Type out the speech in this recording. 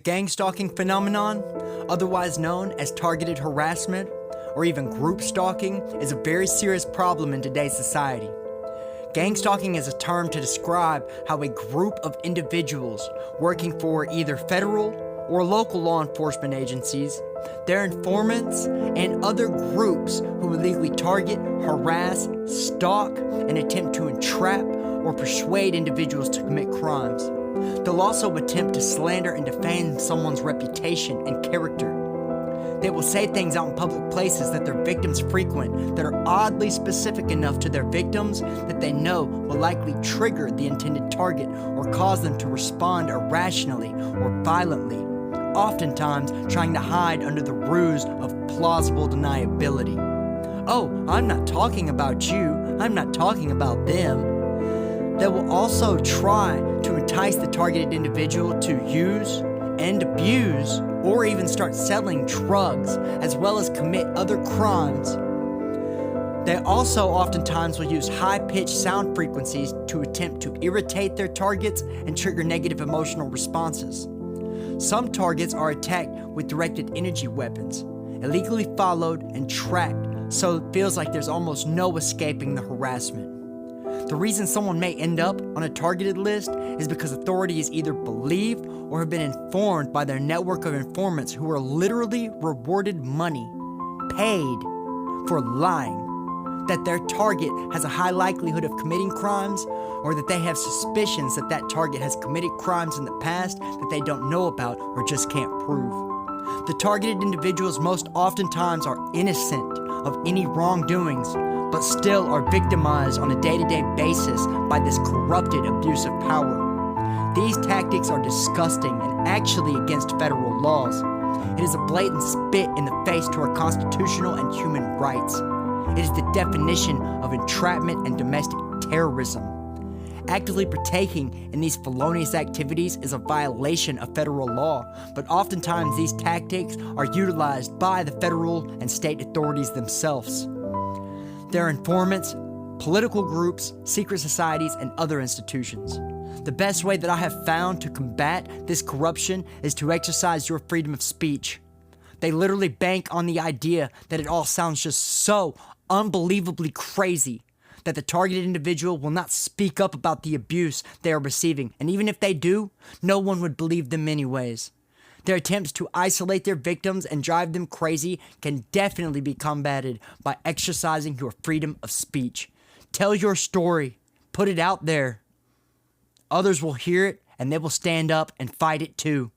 Gang stalking phenomenon, otherwise known as targeted harassment or even group stalking, is a very serious problem in today's society. Gang stalking is a term to describe how a group of individuals working for either federal or local law enforcement agencies, their informants, and other groups who illegally target, harass, stalk, and attempt to entrap or persuade individuals to commit crimes. They'll also attempt to slander and defame someone's reputation and character. They will say things out in public places that their victims frequent that are oddly specific enough to their victims that they know will likely trigger the intended target or cause them to respond irrationally or violently, oftentimes trying to hide under the ruse of plausible deniability. Oh, I'm not talking about you, I'm not talking about them. They will also try to entice the targeted individual to use and abuse or even start selling drugs, as well as commit other crimes. They also oftentimes will use high-pitched sound frequencies to attempt to irritate their targets and trigger negative emotional responses. Some targets are attacked with directed energy weapons, illegally followed and tracked, so it feels like there's almost no escaping the harassment. The reason someone may end up on a targeted list is because authorities either believe or have been informed by their network of informants who are literally rewarded money, paid for lying, that their target has a high likelihood of committing crimes, or that they have suspicions that that target has committed crimes in the past that they don't know about or just can't prove. The targeted individuals most oftentimes are innocent of any wrongdoings, but still are victimized on a day-to-day basis by this corrupted abuse of power. These tactics are disgusting and actually against federal laws. It is a blatant spit in the face to our constitutional and human rights. It is the definition of entrapment and domestic terrorism. Actively partaking in these felonious activities is a violation of federal law, but oftentimes these tactics are utilized by the federal and state authorities themselves. Their informants, political groups, secret societies, and other institutions. The best way that I have found to combat this corruption is to exercise your freedom of speech. They literally bank on the idea that it all sounds just so unbelievably crazy that the targeted individual will not speak up about the abuse they are receiving, and even if they do, no one would believe them anyways. Their attempts to isolate their victims and drive them crazy can definitely be combated by exercising your freedom of speech. Tell your story. Put it out there. Others will hear it, and they will stand up and fight it too.